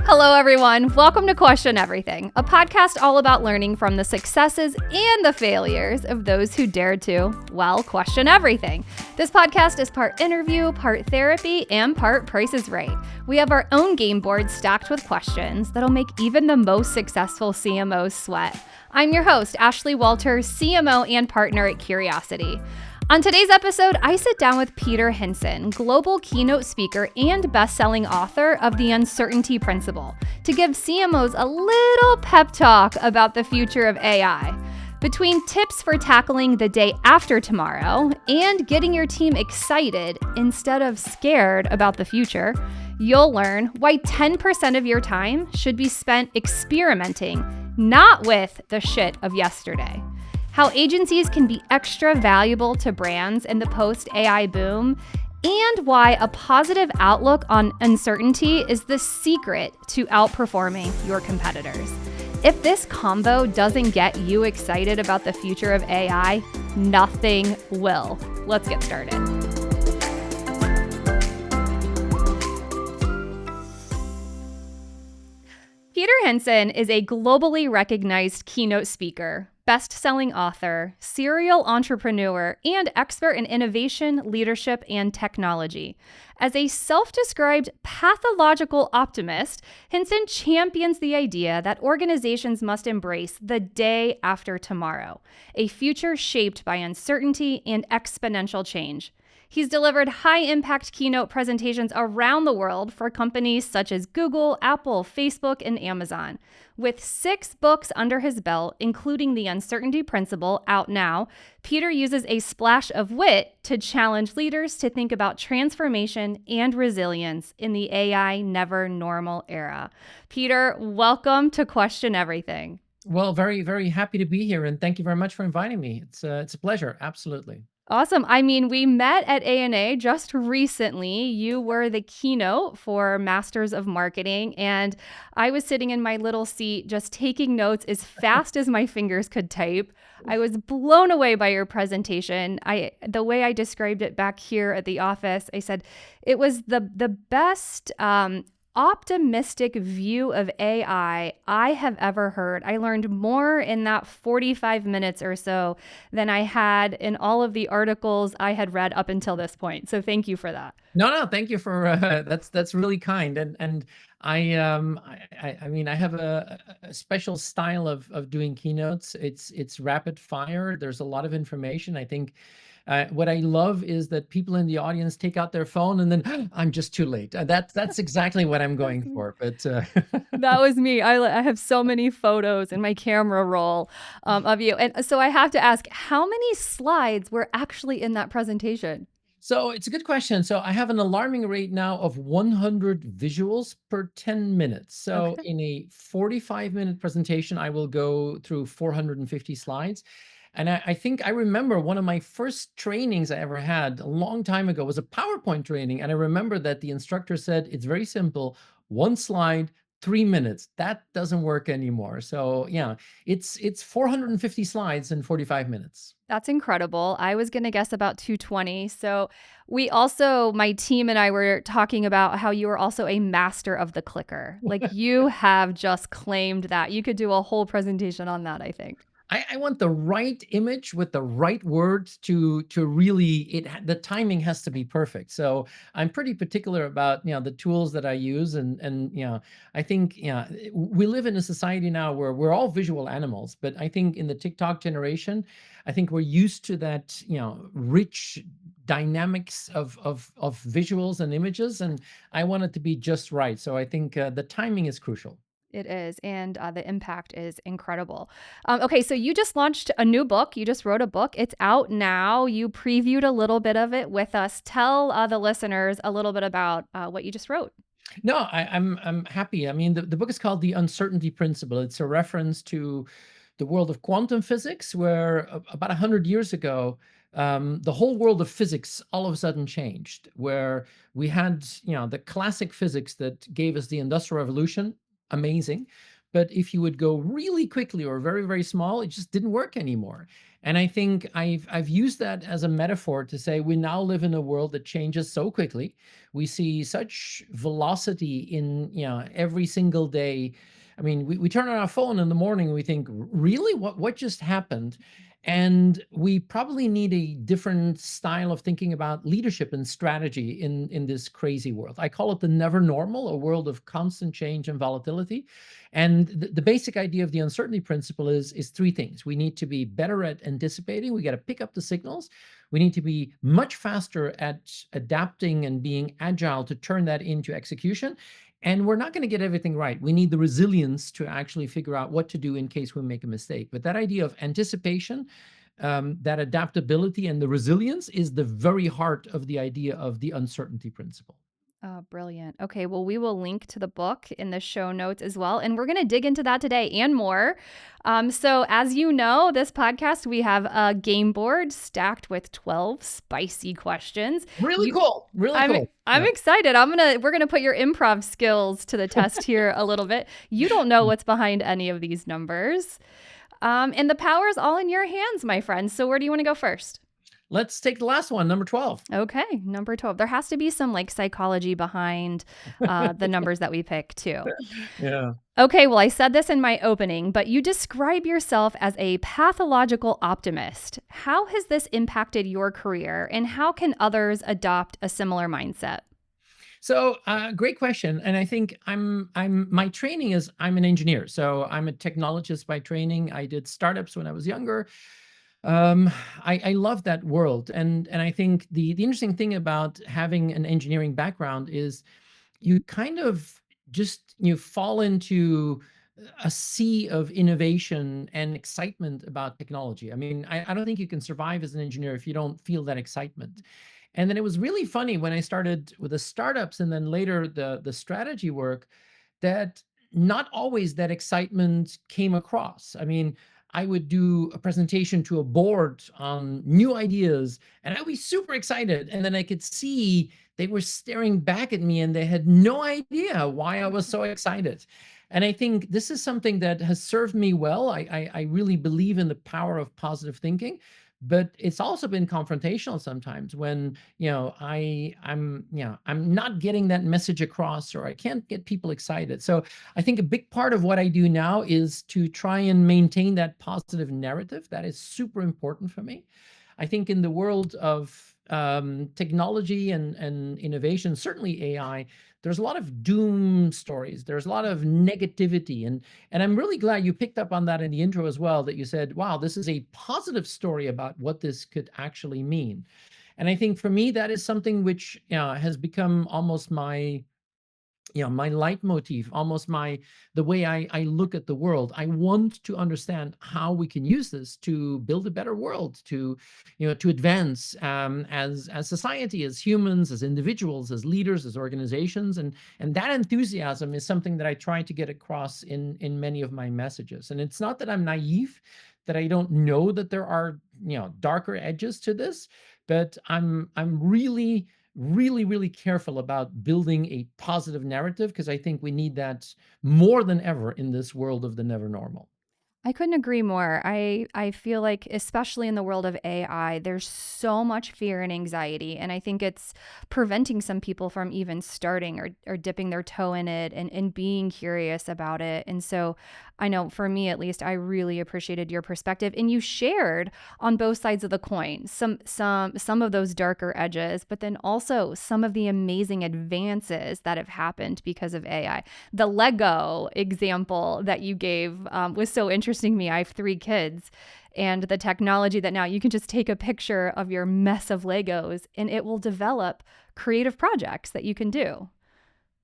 Hello, everyone. Welcome to Question Everything, a podcast all about learning from the successes and the failures of those who dared to, well, question everything. This podcast is part interview, part therapy, and part Price is Right. We have our own game board stacked with questions that'll make even the most successful CMOs sweat. I'm your host, Ashley Walters, CMO and partner at Curiosity. On today's episode, I sit down with Peter Hinssen, global keynote speaker and best-selling author of The Uncertainty Principle, to give CMOs a little pep talk about the future of AI. Between tips for tackling the day after tomorrow and getting your team excited instead of scared about the future, you'll learn why 10% of your time should be spent experimenting, not with the shit of yesterday. How agencies can be extra valuable to brands in the post-AI boom, and why a positive outlook on uncertainty is the secret to outperforming your competitors. If this combo doesn't get you excited about the future of AI, nothing will. Let's get started. Peter Hinssen is a globally recognized keynote speaker, best-selling author, serial entrepreneur, and expert in innovation, leadership, and technology. As a self-described pathological optimist, Hinssen champions the idea that organizations must embrace the day after tomorrow, a future shaped by uncertainty and exponential change. He's delivered high-impact keynote presentations around the world for companies such as Google, Apple, Facebook, and Amazon. With 6 books under his belt, including The Uncertainty Principle, out now, Peter uses a splash of wit to challenge leaders to think about transformation and resilience in the AI never normal era. Peter, welcome to Question Everything. Well, very, very happy to be here, and thank you very much for inviting me. It's a pleasure, absolutely. Awesome. I mean, we met at ANA just recently. You were the keynote for Masters of Marketing, and I was sitting in my little seat just taking notes as fast as my fingers could type. I was blown away by your presentation. The way I described it back here at the office, I said it was the best optimistic view of AI I have ever heard. I learned more in that 45 minutes or so than I had in all of the articles I had read up until this point. So thank you for that. No, thank you for that's really kind, and I mean, I have a special style of doing keynotes. It's rapid fire. There's a lot of information. I think what I love is that people in the audience take out their phone and then I'm just too late. That's exactly what I'm going for. But that was me. I have so many photos in my camera roll of you, and so I have to ask, how many slides were actually in that presentation? So it's a good question. So I have an alarming rate now of 100 visuals per 10 minutes. So Okay. in a 45-minute presentation, I will go through 450 slides. And I think I remember one of my first trainings I ever had a long time ago was a PowerPoint training. And I remember that the instructor said, it's very simple, 1 slide, 3 minutes. That doesn't work anymore. So yeah, it's 450 slides in 45 minutes. That's incredible. I was going to guess about 220. So we also, my team and I were talking about how you are also a master of the clicker. Like you have just claimed that. You could do a whole presentation on that, I think. I want the right image with the right words to really the timing has to be perfect. So I'm pretty particular about the tools that I use, and I think we live in a society now where we're all visual animals, but I think in the TikTok generation, I think we're used to that rich dynamics of visuals and images, and I want it to be just right. So I think the timing is crucial. It is, and the impact is incredible. Okay, so you just launched a new book. You just wrote a book. It's out now. You previewed a little bit of it with us. Tell the listeners a little bit about what you just wrote. No, I'm happy. I mean, the book is called The Uncertainty Principle. It's a reference to the world of quantum physics, where about 100 years ago, the whole world of physics all of a sudden changed, where we had the classic physics that gave us the Industrial Revolution, amazing. But if you would go really quickly or very, very small, it just didn't work anymore. And I think I've used that as a metaphor to say we now live in a world that changes so quickly. We see such velocity in, every single day. I mean, we turn on our phone in the morning and we think, really, what just happened? And we probably need a different style of thinking about leadership and strategy in this crazy world. I call it the never normal, a world of constant change and volatility. And the basic idea of the uncertainty principle is three things. We need to be better at anticipating. We got to pick up the signals. We need to be much faster at adapting and being agile to turn that into execution. And we're not going to get everything right. We need the resilience to actually figure out what to do in case we make a mistake. But that idea of anticipation, that adaptability and the resilience is the very heart of the idea of the uncertainty principle. Oh, brilliant. Okay, well, we will link to the book in the show notes as well. And we're going to dig into that today and more. So, as you know, this podcast, we have a game board stacked with 12 spicy questions. Really You, cool. Really I'm cool. I'm Yeah. excited. We're gonna put your improv skills to the test here a little bit. You don't know what's behind any of these numbers. And the power is all in your hands, my friend. So where do you want to go first? Let's take the last one, number 12. Okay, number 12. There has to be some like psychology behind the numbers that we pick too. Yeah. Okay, well, I said this in my opening, but you describe yourself as a pathological optimist. How has this impacted your career, and how can others adopt a similar mindset? So, great question. And I think my training is I'm an engineer. So I'm a technologist by training. I did startups when I was younger. Um, I love that world. And I think the interesting thing about having an engineering background is you kind of just you fall into a sea of innovation and excitement about technology. I mean, I don't think you can survive as an engineer if you don't feel that excitement. And then it was really funny when I started with the startups and then later the strategy work, that not always that excitement came across. I mean, I would do a presentation to a board on new ideas and I'd be super excited. And then I could see they were staring back at me and they had no idea why I was so excited. And I think this is something that has served me well. I really believe in the power of positive thinking, but it's also been confrontational sometimes when I'm not getting that message across or I can't get people excited. So I think a big part of what I do now is to try and maintain that positive narrative. That is super important for me. I think in the world of technology and innovation, certainly AI, there's a lot of doom stories. There's a lot of negativity, and I'm really glad you picked up on that in the intro as well. That you said, "Wow, this is a positive story about what this could actually mean." And I think for me, that is something which has become almost my leitmotif, almost the way I look at the world. I want to understand how we can use this to build a better world, to advance as society, as humans, as individuals, as leaders, as organizations, and that enthusiasm is something that I try to get across in many of my messages. And it's not that I'm naive, that I don't know that there are darker edges to this, but I'm really careful about building a positive narrative because I think we need that more than ever in this world of the never normal. I couldn't agree more. I feel like, especially in the world of AI, there's so much fear and anxiety. And I think it's preventing some people from even starting or dipping their toe in it and being curious about it. And so I know for me, at least, I really appreciated your perspective. And you shared on both sides of the coin, some of those darker edges, but then also some of the amazing advances that have happened because of AI. The Lego example that you gave was so interesting to me. I have 3 kids, and the technology that now you can just take a picture of your mess of Legos and it will develop creative projects that you can do.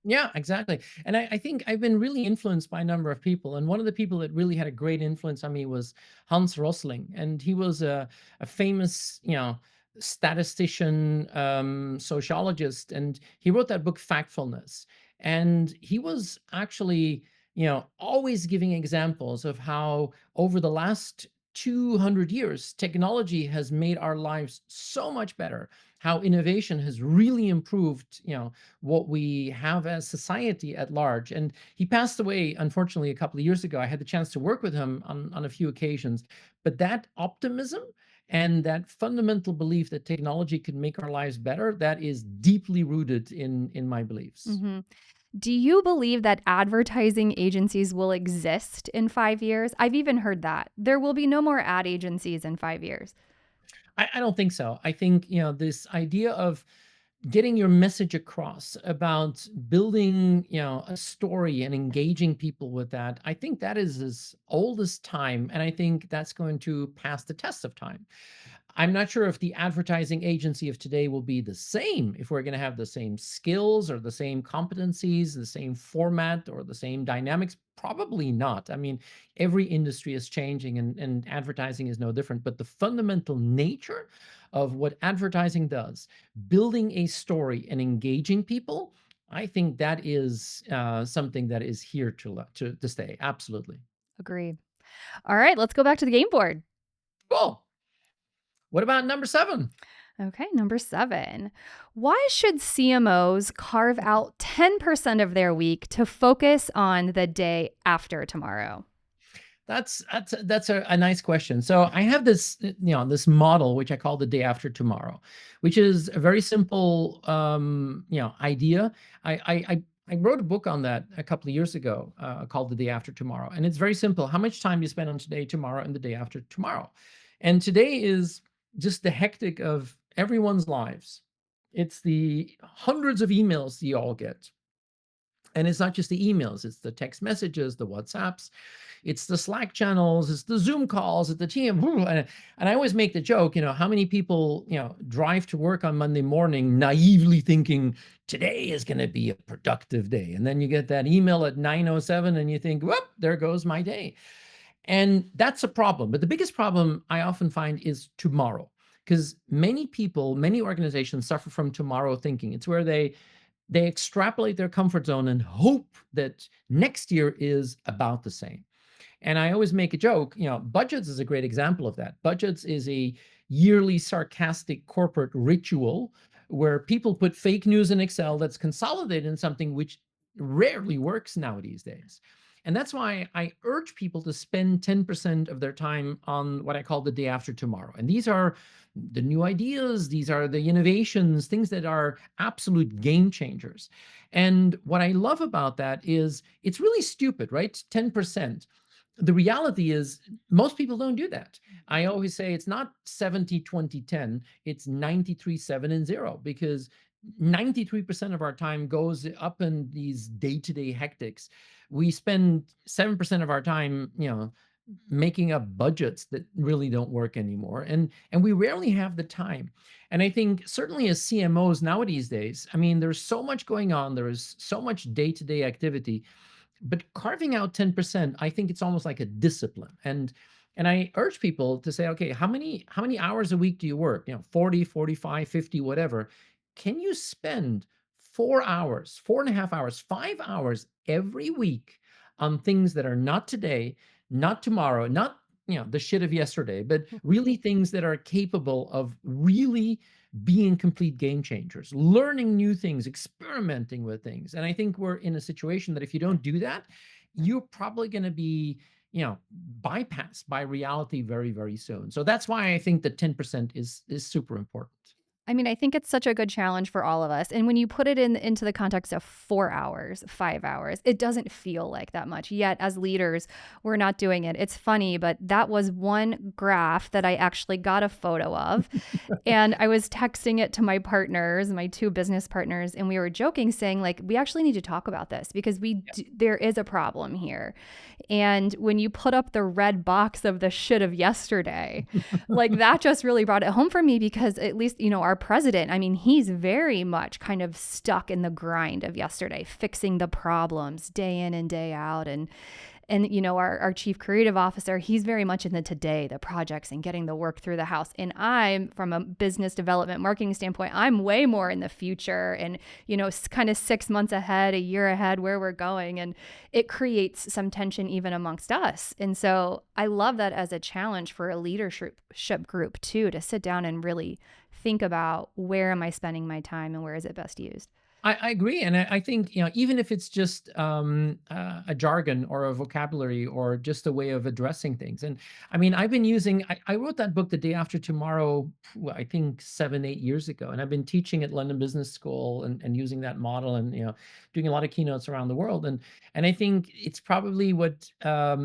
Yeah, exactly. And I think I've been really influenced by a number of people. And one of the people that really had a great influence on me was Hans Rosling. And he was a famous, statistician, sociologist. And he wrote that book, Factfulness. And he was actually, always giving examples of how over the last 200 years, technology has made our lives so much better, how innovation has really improved, what we have as society at large. And he passed away, unfortunately, a couple of years ago. I had the chance to work with him on a few occasions, But that optimism and that fundamental belief that technology can make our lives better, that is deeply rooted in my beliefs. Hmm. Do you believe that advertising agencies will exist in 5 years? I've even heard that there will be no more ad agencies in 5 years. I don't think so. I think, this idea of getting your message across about building, a story and engaging people with that, I think that is as old as time, and I think that's going to pass the test of time. I'm not sure if the advertising agency of today will be the same, if we're going to have the same skills or the same competencies, the same format or the same dynamics. Probably not. I mean, every industry is changing, and advertising is no different. But the fundamental nature of what advertising does, building a story and engaging people, I think that is something that is here to stay. Absolutely. Agreed. All right, let's go back to the game board. Cool. What about number 7? Okay, number 7. Why should CMOs carve out 10% of their week to focus on the day after tomorrow? That's a nice question. So I have this, this model which I call the day after tomorrow, which is a very simple, idea. I wrote a book on that a couple of years ago, called The Day After Tomorrow, and it's very simple. How much time you spend on today, tomorrow, and the day after tomorrow, and today is just the hectic of everyone's lives. It's the hundreds of emails you all get. And it's not just the emails, it's the text messages, the WhatsApps, it's the Slack channels, it's the Zoom calls, it's the team. And I always make the joke, how many people, drive to work on Monday morning naively thinking today is going to be a productive day. And then you get that email at 9:07 and you think, whoop, there goes my day. And that's a problem. But the biggest problem I often find is tomorrow, because many people, many organizations suffer from tomorrow thinking. It's where they extrapolate their comfort zone and hope that next year is about the same. And I always make a joke, budgets is a great example of that. Budgets is a yearly sarcastic corporate ritual where people put fake news in Excel that's consolidated in something which rarely works nowadays days. And that's why I urge people to spend 10% of their time on what I call the day after tomorrow. And these are the new ideas, these are the innovations, things that are absolute game changers. And what I love about that is it's really stupid, right? 10%. The reality is most people don't do that. I always say it's not 70, 20, 10, it's 93, 7, and 0, because 93% of our time goes up in these day-to-day hectics. We spend 7% of our time, making up budgets that really don't work anymore. And we rarely have the time. And I think certainly as CMOs nowadays days, I mean, there's so much going on, there is so much day-to-day activity, but carving out 10%, I think it's almost like a discipline. And I urge people to say, okay, how many hours a week do you work? 40, 45, 50, whatever. Can you spend 4 hours, 4.5 hours, 5 hours every week on things that are not today, not tomorrow, not the shit of yesterday, but really things that are capable of really being complete game changers, learning new things, experimenting with things. And I think we're in a situation that if you don't do that, you're probably going to be, bypassed by reality very, very soon. So that's why I think that 10% is super important. I mean, I think it's such a good challenge for all of us. And when you put it into the context of 4 hours, 5 hours, it doesn't feel like that much. Yet as leaders, we're not doing it. It's funny, but that was one graph that I actually got a photo of. And I was texting it to my partners, my 2 business partners, and we were joking saying like, we actually need to talk about this because there is a problem here. And when you put up the red box of the shit of yesterday, like that just really brought it home for me, because at least, our president, I mean, he's very much kind of stuck in the grind of yesterday, fixing the problems day in and day out. And our chief creative officer, he's very much in the today, the projects and getting the work through the house. And I'm, from a business development marketing standpoint, I'm way more in the future and, kind of 6 months ahead, a year ahead, where we're going. And it creates some tension even amongst us. And so I love that as a challenge for a leadership group too, to sit down and really think about where am I spending my time and where is it best used. I agree, and I think, even if it's just a jargon or a vocabulary or just a way of addressing things. And I mean, I've been using. I wrote that book, The Day After Tomorrow, I think 7, 8 years ago, and I've been teaching at London Business School and using that model, and doing a lot of keynotes around the world. And I think it's probably what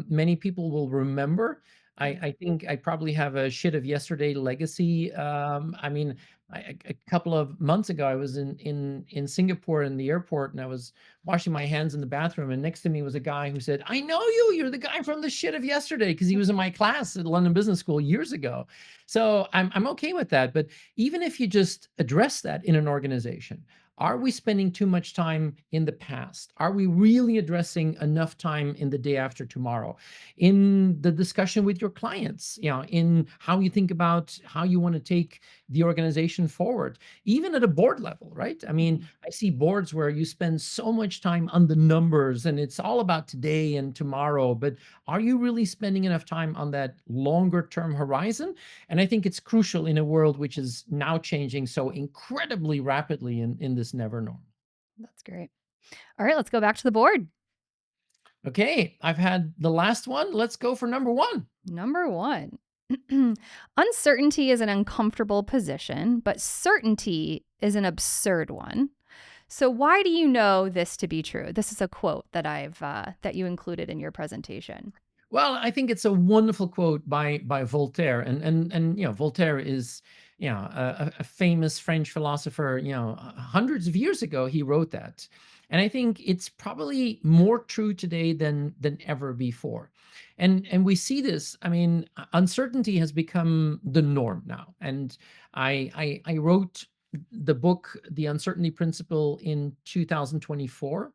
many people will remember. I think I probably have a shit of yesterday legacy. I mean, a couple of months ago, I was in Singapore in the airport, and I was washing my hands in the bathroom, and next to me was a guy who said, "I know you. You're the guy from the shit of yesterday," because he was in my class at London Business School years ago. So I'm okay with that. But even if you just address that in an organization, are we spending too much time in the past? Are we really addressing enough time in the day after tomorrow? In the discussion with your clients, in how you think about how you want to take the organization forward, even at a board level, right? I mean, I see boards where you spend so much time on the numbers and it's all about today and tomorrow, but are you really spending enough time on that longer term horizon? And I think it's crucial in a world which is now changing so incredibly rapidly in this never norm. That's great. All right, let's go back to the board. Okay, I've had the last one. Let's go for number one. Number one. Uncertainty is an uncomfortable position, but certainty is an absurd one. So why do you know this to be true? This is a quote that that you included in your presentation. Well, I think it's a wonderful quote by Voltaire, and Voltaire is a famous French philosopher. Hundreds of years ago he wrote that, and I think it's probably more true today than ever before. And we see this. I mean, uncertainty has become the norm now, and I wrote the book The Uncertainty Principle in 2024,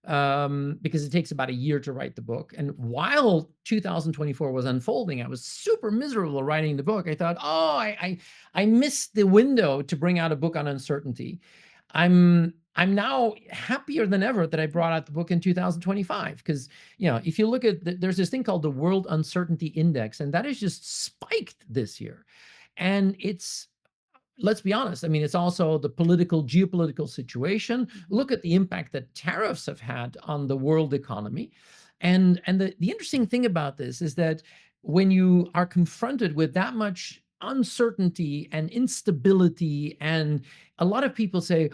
because it takes about a year to write the book. And while 2024 was unfolding, I was super miserable writing the book. I thought, oh, I missed the window to bring out a book on uncertainty. I'm now happier than ever that I brought out the book in 2025, because if you look at there's this thing called the World Uncertainty Index, and that is just spiked this year. And let's be honest. I mean, it's also the geopolitical situation. Look at the impact that tariffs have had on the world economy. And the interesting thing about this is that when you are confronted with that much uncertainty and instability, and a lot of people say,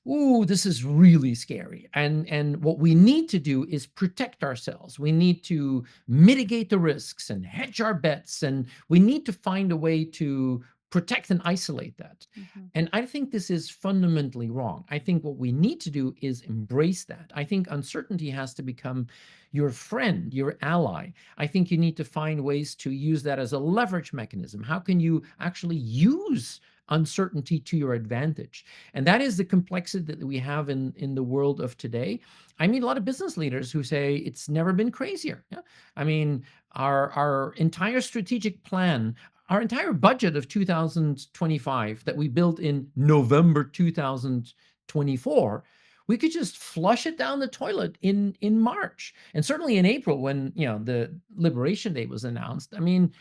"Ooh, this is really scary." And what we need to do is protect ourselves. We need to mitigate the risks and hedge our bets, and we need to find a way to protect and isolate that. And I think this is fundamentally wrong. I think what we need to do is embrace that. I think uncertainty has to become your friend, your ally. I think you need to find ways to use that as a leverage mechanism. How can you actually use uncertainty to your advantage? And that is the complexity that we have in the world of today. I meet a lot of business leaders who say it's never been crazier. Yeah? I mean, our entire strategic plan, our entire budget of 2025 that we built in November 2024, we could just flush it down the toilet in March. And certainly in April, when the Liberation Day was announced, I mean,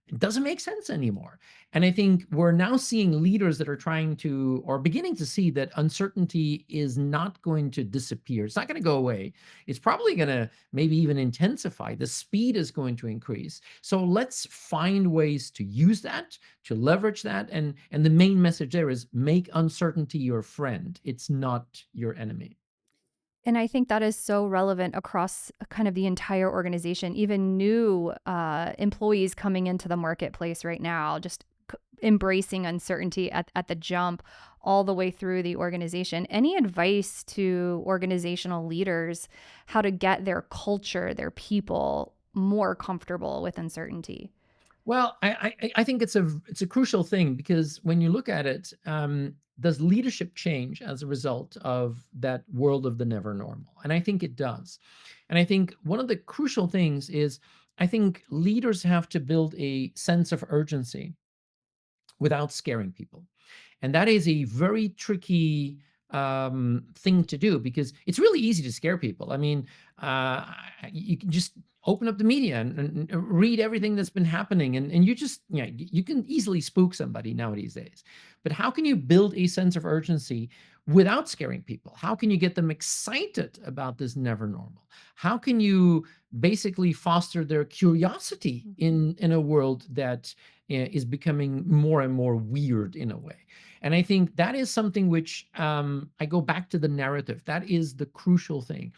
it doesn't make sense anymore. And I think we're now seeing leaders that are trying to, or beginning to see, that uncertainty is not going to disappear. It's not going to go away. It's probably going to maybe even intensify. The speed is going to increase. So let's find ways to use that, to leverage that. And the main message there is make uncertainty your friend. It's not your enemy. And I think that is so relevant across kind of the entire organization, even new employees coming into the marketplace right now, just embracing uncertainty at the jump all the way through the organization. Any advice to organizational leaders how to get their culture, their people more comfortable with uncertainty? Well, I think it's a crucial thing, because when you look at it, does leadership change as a result of that world of the never normal? And I think it does. And I think one of the crucial things is, I think leaders have to build a sense of urgency without scaring people. And that is a very tricky thing to do, because it's really easy to scare people. I mean, you can just open up the media and read everything that's been happening, and you can easily spook somebody nowadays days. But how can you build a sense of urgency without scaring people? How can you get them excited about this never normal? How can you basically foster their curiosity Mhm. in a world that is becoming more and more weird in a way? And I think that is something which I go back to the narrative. That is the crucial thing.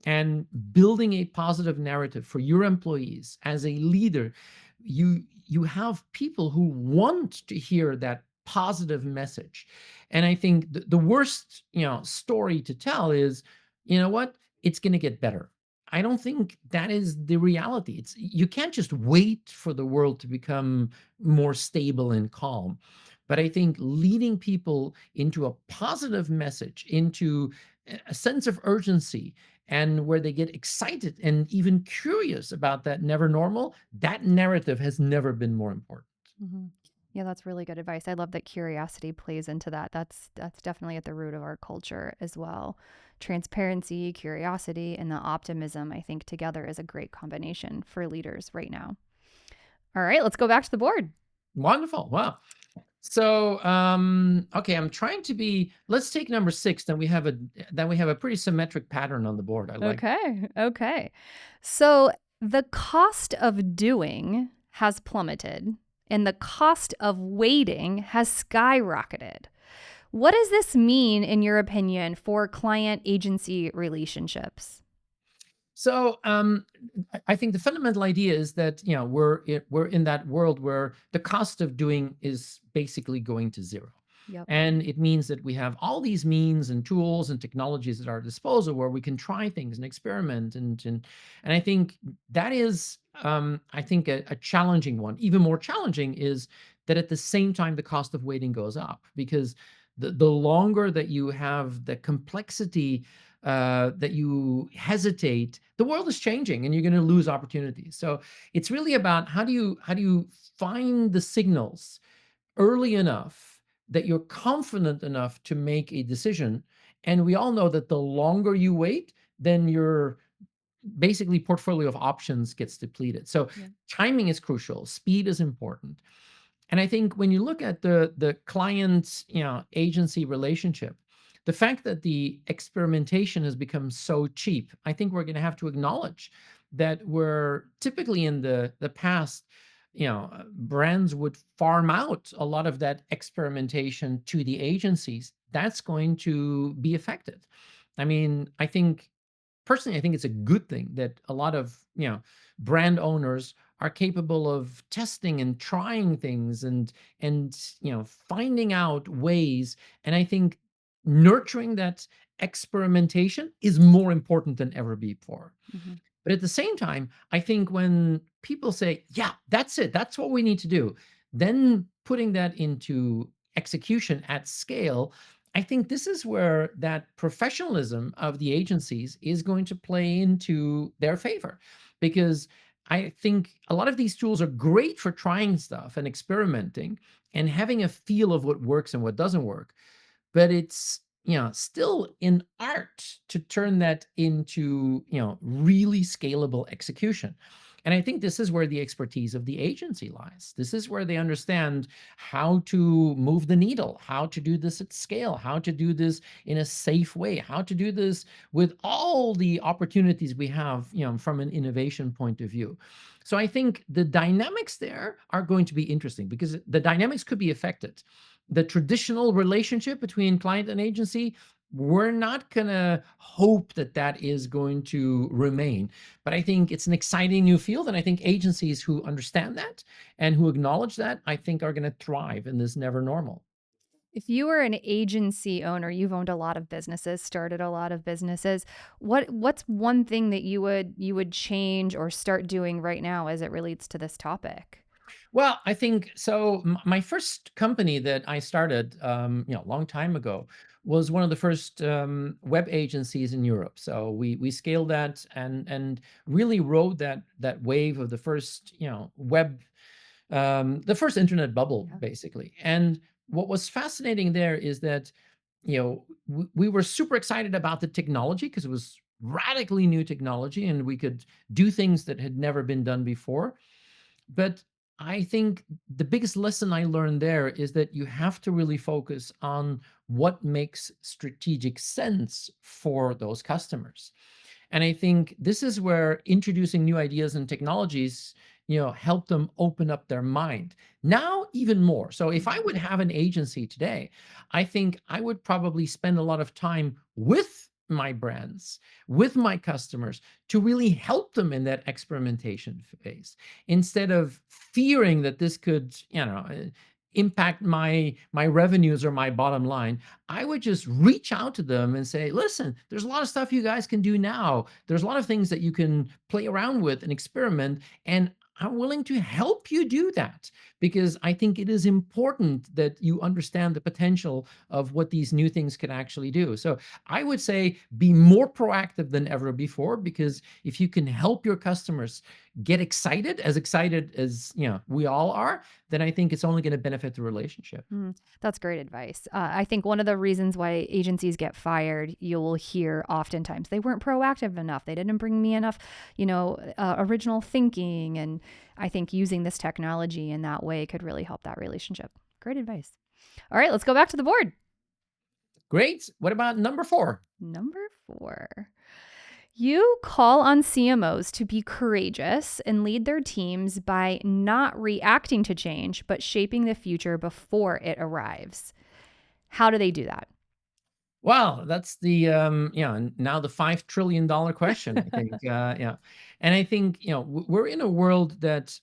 And building a positive narrative for your employees as a leader, you have people who want to hear that positive message. And I think the worst story to tell is, you know what, it's going to get better. I don't think that is the reality. It's, you can't just wait for the world to become more stable and calm. But I think leading people into a positive message, into a sense of urgency, and where they get excited and even curious about that never normal, that narrative has never been more important. Mhm. Yeah, that's really good advice. I love that curiosity plays into that. That's definitely at the root of our culture as well. Transparency, curiosity, and the optimism, I think together is a great combination for leaders right now. All right, let's go back to the board. Wonderful. Wow. So, okay, I'm trying to be. Let's take number 6. Then we have a pretty symmetric pattern on the board. I like. Okay. Okay. So the cost of doing has plummeted and the cost of waiting has skyrocketed. What does this mean, in your opinion, for client agency relationships? So, I think the fundamental idea is that we're in that world where the cost of doing is basically going to zero. Yep. And it means that we have all these means and tools and technologies at our disposal where we can try things and experiment. And I think that is, I think, a challenging one. Even more challenging is that at the same time, the cost of waiting goes up, because the longer that you have the complexity, that you hesitate, the world is changing and you're going to lose opportunities. So it's really about how do you find the signals early enough that you're confident enough to make a decision. And we all know that the longer you wait, then your basically portfolio of options gets depleted. So Yep. timing is crucial, speed is important. And I think when you look at the client, agency relationship, the fact that the experimentation has become so cheap, I think we're going to have to acknowledge that we're typically in the past, brands would farm out a lot of that experimentation to the agencies. That's going to be affected. I mean, personally, I think it's a good thing that a lot of, brand owners are capable of testing and trying things, and finding out ways. And I think nurturing that experimentation is more important than ever before. Mhm. But at the same time, I think when people say, yeah, that's it, that's what we need to do, then putting that into execution at scale, I think this is where that professionalism of the agencies is going to play into their favor. Because I think a lot of these tools are great for trying stuff and experimenting and having a feel of what works and what doesn't work, but it's still in art to turn that into really scalable execution. And I think this is where the expertise of the agency lies. This is where they understand how to move the needle, how to do this at scale, how to do this in a safe way, how to do this with all the opportunities we have, from an innovation point of view. So I think the dynamics there are going to be interesting, because the dynamics could be affected. The traditional relationship between client and agency, we're not going to hope that that is going to remain. But I think it's an exciting new field. And I think agencies who understand that and who acknowledge that, I think, are going to thrive in this never normal. If you were an agency owner, you've owned a lot of businesses, started a lot of businesses. What's one thing that you would change or start doing right now as it relates to this topic? Well, I think so. My first company that I started, a long time ago, was one of the first web agencies in Europe. So we scaled that and really rode that wave of the first, web, the first internet bubble, Yeah. basically. And what was fascinating there is that, we were super excited about the technology because it was radically new technology and we could do things that had never been done before. But I think the biggest lesson I learned there is that you have to really focus on what makes strategic sense for those customers. And I think this is where introducing new ideas and technologies, help them open up their mind. Now, even more. So if I would have an agency today, I think I would probably spend a lot of time with my brands, with my customers, to really help them in that experimentation phase, instead of fearing that this could, impact my revenues or my bottom line. I would just reach out to them and say, listen, there's a lot of stuff you guys can do now. There's a lot of things that you can play around with and experiment. And I'm willing to help you do that, because I think it is important that you understand the potential of what these new things can actually do. So I would say be more proactive than ever before, because if you can help your customers get excited as we all are, then I think it's only going to benefit the relationship. That's great advice. I think one of the reasons why agencies get fired, you'll hear oftentimes they weren't proactive enough. They didn't bring me enough, original thinking. And I think using this technology in that way could really help that relationship. Great advice. All right, let's go back to the board. Great. What about number 4? Number 4. You call on CMOs to be courageous and lead their teams by not reacting to change, but shaping the future before it arrives. How do they do that? Well, that's the now the $5 trillion question, I think. Yeah, and I think we're in a world that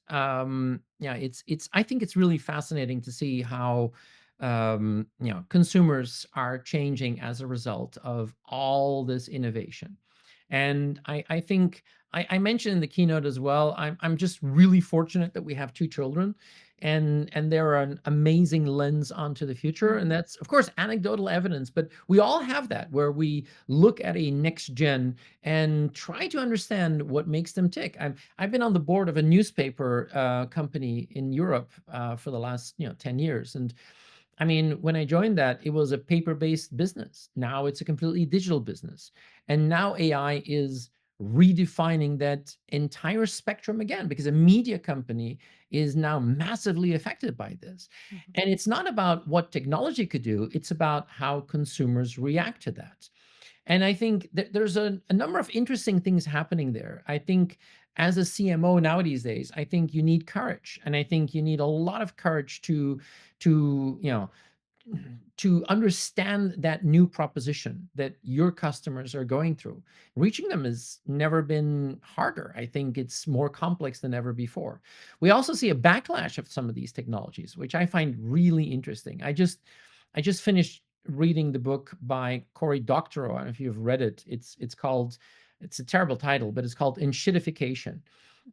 it's I think it's really fascinating to see how consumers are changing as a result of all this innovation. And I think I mentioned in the keynote as well, I'm just really fortunate that we have 2 children, and they're an amazing lens onto the future. And that's, of course, anecdotal evidence, but we all have that, where we look at a next gen and try to understand what makes them tick. I've been on the board of a newspaper company in Europe for the last 10 years. And I mean, when I joined that, it was a paper-based business. Now it's a completely digital business. And now AI is redefining that entire spectrum again, because a media company is now massively affected by this. And it's not about what technology could do, it's about how consumers react to that. And I think that there's a number of interesting things happening there. I think as a CMO nowadays, I think you need courage, and I think you need a lot of courage to to understand that new proposition that your customers are going through. Reaching them has never been harder. I think it's more complex than ever before. We also see a backlash of some of these technologies, which I find really interesting. I just finished reading the book by Cory Doctorow. I don't know if you've read it. It's a terrible title, but it's called Enshittification.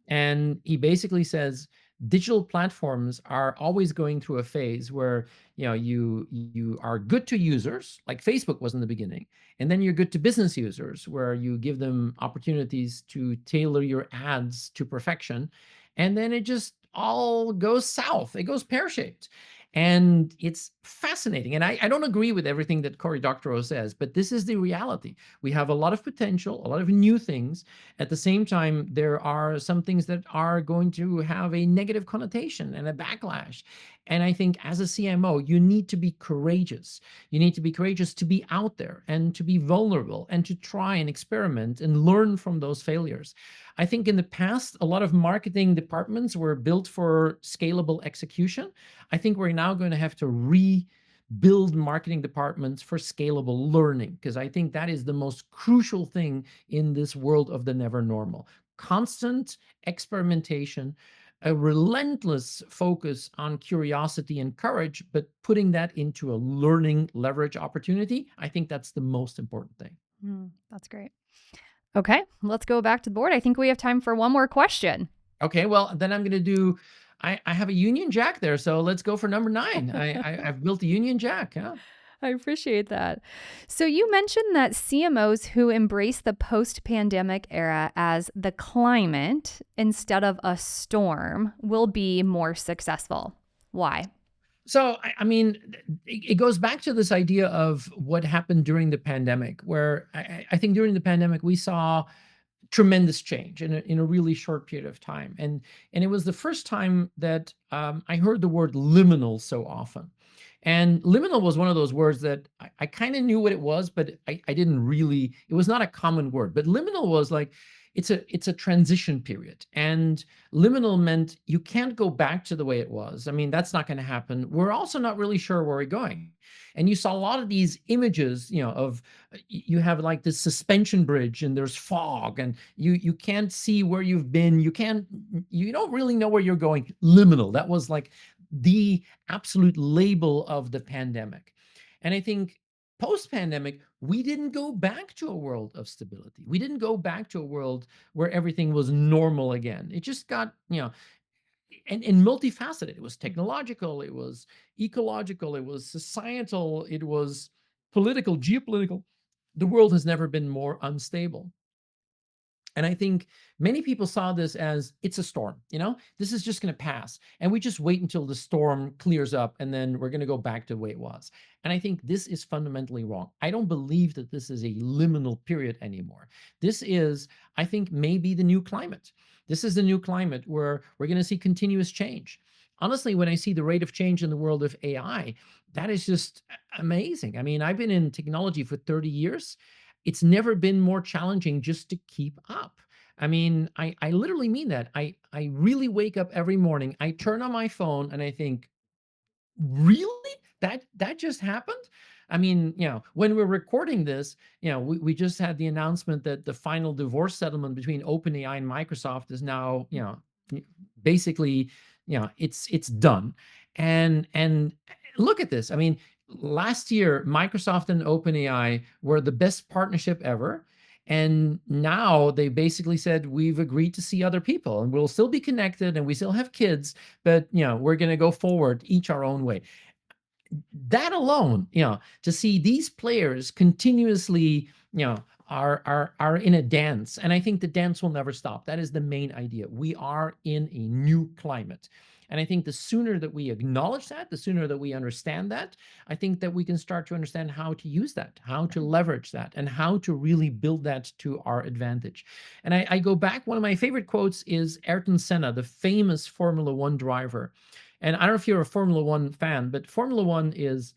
And he basically says digital platforms are always going through a phase where you are good to users, like Facebook was in the beginning, and then you're good to business users, where you give them opportunities to tailor your ads to perfection, and then it just all goes south. It goes pear-shaped. And it's fascinating. And I don't agree with everything that Cory Doctorow says, but this is the reality. We have a lot of potential, a lot of new things. At the same time, there are some things that are going to have a negative connotation and a backlash. And I think as a CMO, you need to be courageous. You need to be courageous to be out there and to be vulnerable and to try and experiment and learn from those failures. I think in the past, a lot of marketing departments were built for scalable execution. I think we're now going to have to rebuild marketing departments for scalable learning, because I think that is the most crucial thing in this world of the never normal. Constant experimentation, a relentless focus on curiosity and courage, but putting that into a learning leverage opportunity. I think that's the most important thing. That's great. Okay, let's go back to the board. I think we have time for one more question. Okay, well, then I'm going to do, I have a Union Jack there, so let's go for number 9. I've built a Union Jack. Yeah. I appreciate that. So you mentioned that CMOs who embrace the post-pandemic era as the climate instead of a storm will be more successful. Why? So, I mean, it goes back to this idea of what happened during the pandemic, where I think during the pandemic, we saw tremendous change in a really short period of time. And it was the first time that I heard the word liminal so often. And liminal was one of those words that I kind of knew what it was, but I didn't really, it was not a common word. But liminal was like, it's a transition period. And liminal meant you can't go back to the way it was. I mean, that's not going to happen. We're also not really sure where we're going. And you saw a lot of these images, of you have like this suspension bridge and there's fog and you can't see where you've been. You don't really know where you're going. Liminal. That was like the absolute label of the pandemic. And I think post-pandemic, we didn't go back to a world of stability. We didn't go back to a world where everything was normal again. It just got, and multifaceted. It was technological, it was ecological, it was societal, it was political, geopolitical. The world has never been more unstable. And I think many people saw this as it's a storm, this is just going to pass. And we just wait until the storm clears up and then we're going to go back to the way it was. And I think this is fundamentally wrong. I don't believe that this is a liminal period anymore. This is, I think, maybe the new climate. This is the new climate where we're going to see continuous change. Honestly, when I see the rate of change in the world of AI, that is just amazing. I mean, I've been in technology for 30 years. It's never been more challenging just to keep up. I mean, I literally mean that. I really wake up every morning, I turn on my phone and I think, really? That just happened? I mean, when we're recording this, we just had the announcement that the final divorce settlement between OpenAI and Microsoft is now, basically, it's done. And look at this. I mean, last year, Microsoft and OpenAI were the best partnership ever. And now they basically said, we've agreed to see other people and we'll still be connected and we still have kids, but we're going to go forward each our own way. That alone, to see these players continuously, are in a dance. And I think the dance will never stop. That is the main idea. We are in a new climate. And I think the sooner that we acknowledge that, the sooner that we understand that, I think that we can start to understand how to use that, how to leverage that, and how to really build that to our advantage. And I go back, one of my favorite quotes is Ayrton Senna, the famous Formula One driver. And I don't know if you're a Formula One fan, but Formula One is,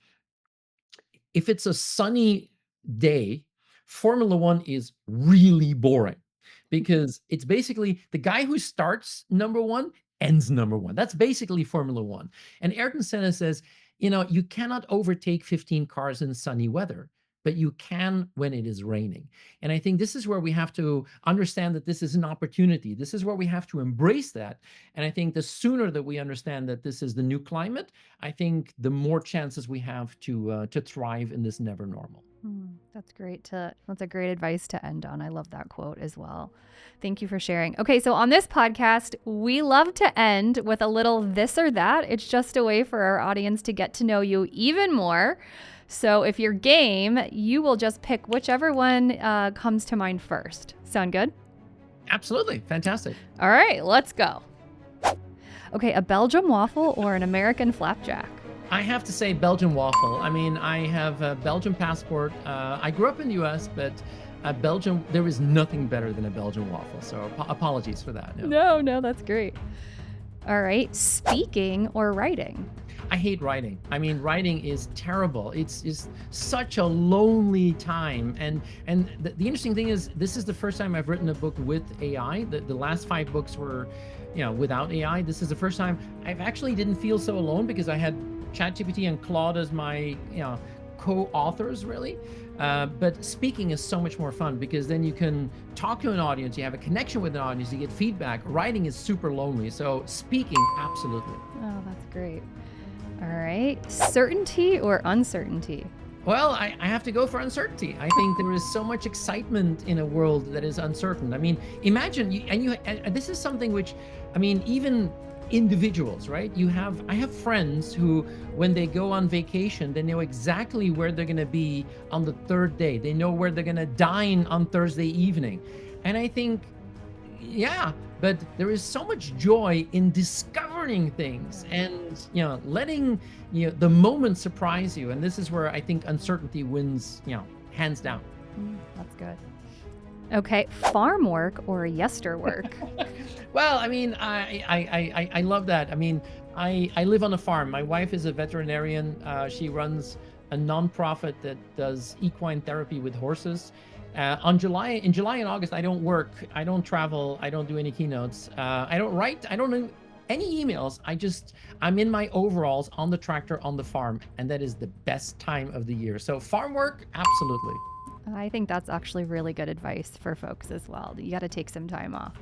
if it's a sunny day, Formula One is really boring because it's basically the guy who starts number one ends number one. That's basically Formula One. And Ayrton Senna says, you cannot overtake 15 cars in sunny weather, but you can when it is raining. And I think this is where we have to understand that this is an opportunity. This is where we have to embrace that. And I think the sooner that we understand that this is the new climate, I think the more chances we have to thrive in this never normal. That's great. That's a great advice to end on. I love that quote as well. Thank you for sharing. Okay, so on this podcast, we love to end with a little this or that. It's just a way for our audience to get to know you even more. So if you're game, you will just pick whichever one comes to mind first. Sound good? Absolutely. Fantastic. All right, let's go. Okay, a Belgian waffle or an American flapjack? I have to say Belgian waffle. I mean, I have a Belgian passport. I grew up in the US, but Belgium, there is nothing better than a Belgian waffle. So apologies for that. No, that's great. All right, speaking or writing? I hate writing. I mean, writing is terrible. It's such a lonely time. And the interesting thing is, this is the first time I've written a book with AI. The last 5 books were, without AI. This is the first time I've actually didn't feel so alone because I had ChatGPT and Claude as my, co-authors, really. But speaking is so much more fun because then you can talk to an audience, you have a connection with an audience, you get feedback. Writing is super lonely. So speaking, absolutely. Oh, that's great. All right. Certainty or uncertainty? Well, I have to go for uncertainty. I think there is so much excitement in a world that is uncertain. I mean, imagine, and this is something which, I mean, even individuals, right? I have friends who, when they go on vacation, they know exactly where they're going to be on the 3rd day. They know where they're going to dine on Thursday evening. And I think, yeah, but there is so much joy in discovering things and, letting, the moment surprise you. And this is where I think uncertainty wins, hands down. That's good. Okay, farm work or yester work? Well, I mean, I love that. I mean, I live on a farm. My wife is a veterinarian. She runs a nonprofit that does equine therapy with horses. In July and August, I don't work, I don't travel, I don't do any keynotes, I don't write, I don't do any emails. I'm in my overalls on the tractor on the farm, and that is the best time of the year. So farm work, absolutely. I think that's actually really good advice for folks as well. You got to take some time off.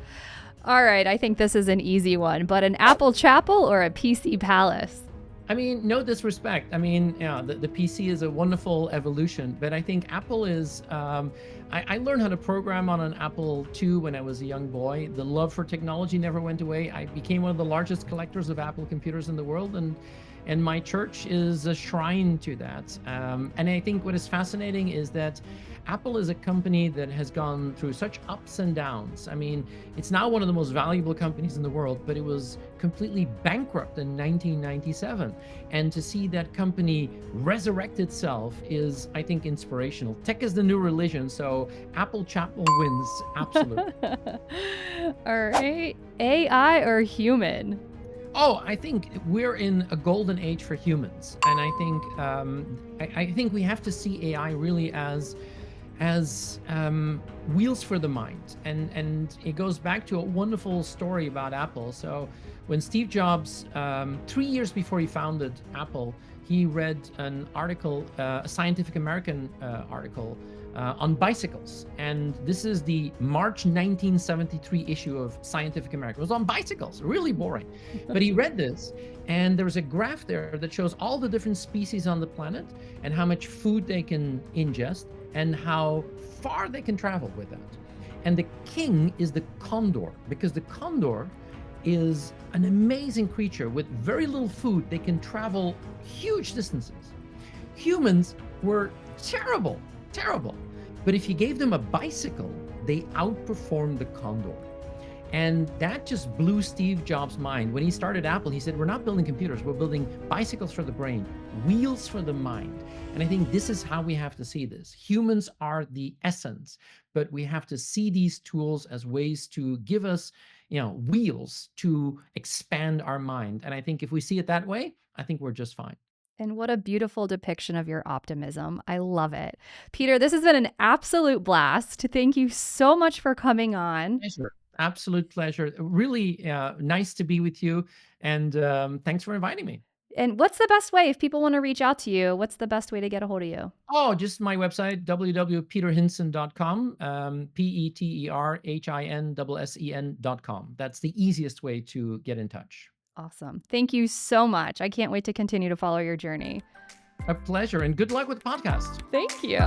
All right, I think this is an easy one, but an Apple Chapel or a PC Palace? I mean, no disrespect. I mean, yeah, the PC is a wonderful evolution, but I think Apple is. I learned how to program on an Apple II when I was a young boy. The love for technology never went away. I became one of the largest collectors of Apple computers in the world, and my church is a shrine to that. And I think what is fascinating is that Apple is a company that has gone through such ups and downs. I mean, it's now one of the most valuable companies in the world, but it was completely bankrupt in 1997. And to see that company resurrect itself is, I think, inspirational. Tech is the new religion, so Apple Chapel wins, absolutely. All right, AI or human? Oh, I think we're in a golden age for humans, and I think we have to see AI really as wheels for the mind, and it goes back to a wonderful story about Apple. So when Steve Jobs, 3 years before he founded Apple, he read an article, a Scientific American article on bicycles, and this is the March 1973 issue of Scientific American. It was on bicycles, really boring, but he read this, and there was a graph there that shows all the different species on the planet and how much food they can ingest and how far they can travel with that. And the king is the condor, because the condor is an amazing creature. With very little food, they can travel huge distances. Humans were terrible, terrible. But if you gave them a bicycle, they outperformed the condor. And that just blew Steve Jobs' mind. When he started Apple, he said, we're not building computers, we're building bicycles for the brain, wheels for the mind. And I think this is how we have to see this. Humans are the essence, but we have to see these tools as ways to give us, wheels to expand our mind. And I think if we see it that way, I think we're just fine. And what a beautiful depiction of your optimism. I love it. Peter, this has been an absolute blast. Thank you so much for coming on. Pleasure. Absolute pleasure. Really nice to be with you. And thanks for inviting me. And what's the best way if people want to reach out to you? What's the best way to get a hold of you? Oh, just my website, www.peterhinssen.com, PeterHinssen.com. That's the easiest way to get in touch. Awesome. Thank you so much. I can't wait to continue to follow your journey. A pleasure, and good luck with the podcast. Thank you.